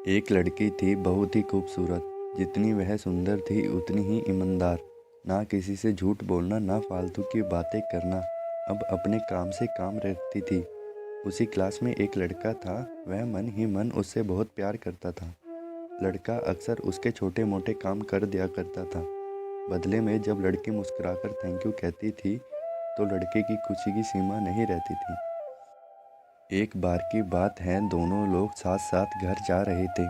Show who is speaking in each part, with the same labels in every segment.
Speaker 1: एक लड़की थी बहुत ही खूबसूरत। जितनी वह सुंदर थी उतनी ही ईमानदार। ना किसी से झूठ बोलना, ना फालतू की बातें करना। अब अपने काम से काम रखती थी। उसी क्लास में एक लड़का था। वह मन ही मन उससे बहुत प्यार करता था। लड़का अक्सर उसके छोटे मोटे काम कर दिया करता था। बदले में जब लड़की मुस्कुराकर थैंक यू कहती थी तो लड़के की खुशी की सीमा नहीं रहती थी। एक बार की बात है, दोनों लोग साथ साथ घर जा रहे थे।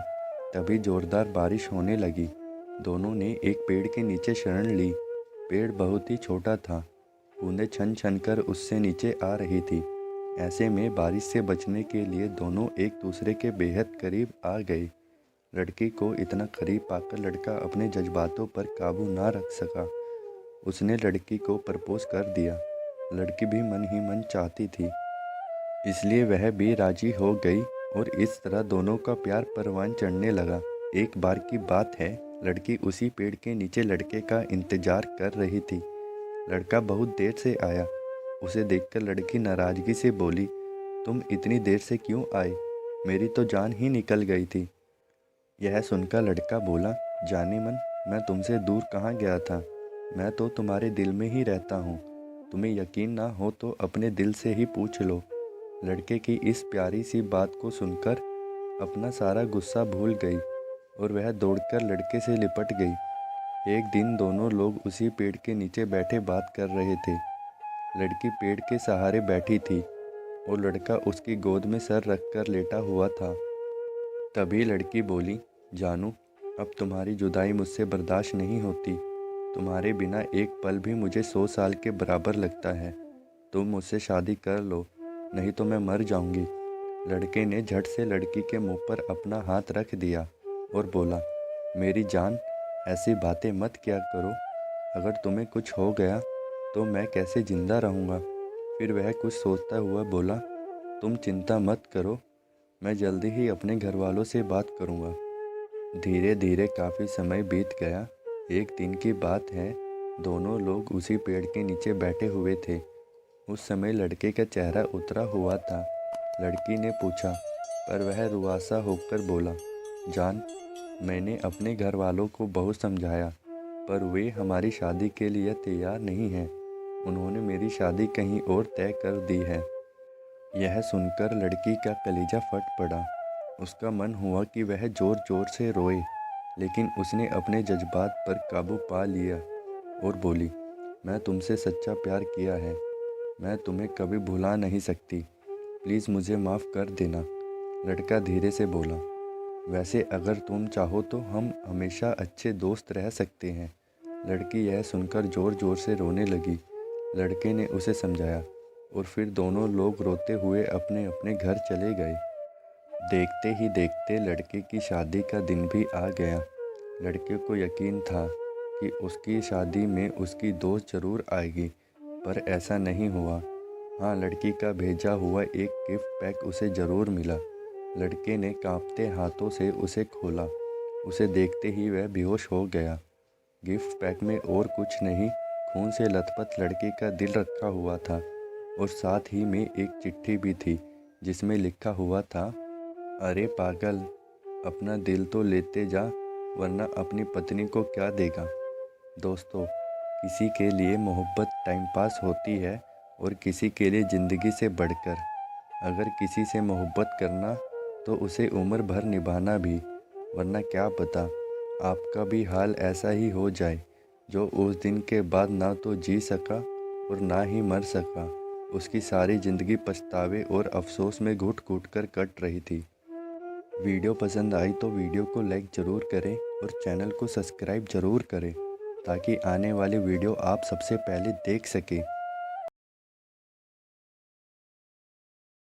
Speaker 1: तभी जोरदार बारिश होने लगी। दोनों ने एक पेड़ के नीचे शरण ली। पेड़ बहुत ही छोटा था। बूंदें छन छन कर उससे नीचे आ रही थी। ऐसे में बारिश से बचने के लिए दोनों एक दूसरे के बेहद करीब आ गए। लड़की को इतना करीब पाकर लड़का अपने जज्बातों पर काबू ना रख सका। उसने लड़की को प्रपोज कर दिया। लड़की भी मन ही मन चाहती थी, इसलिए वह भी राजी हो गई और इस तरह दोनों का प्यार परवान चढ़ने लगा। एक बार की बात है, लड़की उसी पेड़ के नीचे लड़के का इंतजार कर रही थी। लड़का बहुत देर से आया। उसे देखकर लड़की नाराजगी से बोली, तुम इतनी देर से क्यों आए? मेरी तो जान ही निकल गई थी। यह सुनकर लड़का बोला, जाने मन, मैं तुमसे दूर कहाँ गया था। मैं तो तुम्हारे दिल में ही रहता हूँ। तुम्हें यकीन ना हो तो अपने दिल से ही पूछ लो। लड़के की इस प्यारी सी बात को सुनकर अपना सारा गुस्सा भूल गई और वह दौड़कर लड़के से लिपट गई। एक दिन दोनों लोग उसी पेड़ के नीचे बैठे बात कर रहे थे। लड़की पेड़ के सहारे बैठी थी और लड़का उसकी गोद में सर रखकर लेटा हुआ था। तभी लड़की बोली, जानू, अब तुम्हारी जुदाई मुझसे बर्दाश्त नहीं होती। तुम्हारे बिना एक पल भी मुझे 100 साल के बराबर लगता है। तुम मुझसे शादी कर लो, नहीं तो मैं मर जाऊंगी। लड़के ने झट से लड़की के मुंह पर अपना हाथ रख दिया और बोला, मेरी जान, ऐसी बातें मत किया करो। अगर तुम्हें कुछ हो गया तो मैं कैसे जिंदा रहूँगा। फिर वह कुछ सोचता हुआ बोला, तुम चिंता मत करो, मैं जल्दी ही अपने घर वालों से बात करूँगा। धीरे धीरे काफ़ी समय बीत गया। एक दिन की बात है, दोनों लोग उसी पेड़ के नीचे बैठे हुए थे। उस समय लड़के का चेहरा उतरा हुआ था। लड़की ने पूछा, पर वह रुआसा होकर बोला, जान, मैंने अपने घर वालों को बहुत समझाया, पर वे हमारी शादी के लिए तैयार नहीं हैं। उन्होंने मेरी शादी कहीं और तय कर दी है। यह सुनकर लड़की का कलेजा फट पड़ा। उसका मन हुआ कि वह ज़ोर ज़ोर से रोए, लेकिन उसने अपने जज्बात पर काबू पा लिया और बोली, मैं तुमसे सच्चा प्यार किया है। मैं तुम्हें कभी भुला नहीं सकती। प्लीज़ मुझे माफ़ कर देना। लड़का धीरे से बोला, वैसे अगर तुम चाहो तो हम हमेशा अच्छे दोस्त रह सकते हैं। लड़की यह सुनकर ज़ोर ज़ोर से रोने लगी। लड़के ने उसे समझाया और फिर दोनों लोग रोते हुए अपने अपने घर चले गए। देखते ही देखते लड़के की शादी का दिन भी आ गया। लड़के को यकीन था कि उसकी शादी में उसकी दोस्त ज़रूर आएगी, पर ऐसा नहीं हुआ। हाँ, लड़की का भेजा हुआ एक गिफ्ट पैक उसे ज़रूर मिला। लड़के ने कांपते हाथों से उसे खोला। उसे देखते ही वह बेहोश हो गया। गिफ्ट पैक में और कुछ नहीं, खून से लथपथ लड़के का दिल रखा हुआ था और साथ ही में एक चिट्ठी भी थी जिसमें लिखा हुआ था, अरे पागल, अपना दिल तो लेते जा, वरना अपनी पत्नी को क्या देगा। दोस्तों, किसी के लिए मोहब्बत टाइम पास होती है और किसी के लिए ज़िंदगी से बढ़कर। अगर किसी से मोहब्बत करना तो उसे उम्र भर निभाना भी, वरना क्या पता आपका भी हाल ऐसा ही हो जाए जो उस दिन के बाद ना तो जी सका और ना ही मर सका। उसकी सारी ज़िंदगी पछतावे और अफसोस में घुट घुट कर कट रही थी। वीडियो पसंद आई तो वीडियो को लाइक ज़रूर करें और चैनल को सब्सक्राइब ज़रूर करें ताकि आने वाली वीडियो आप सबसे पहले देख सकें।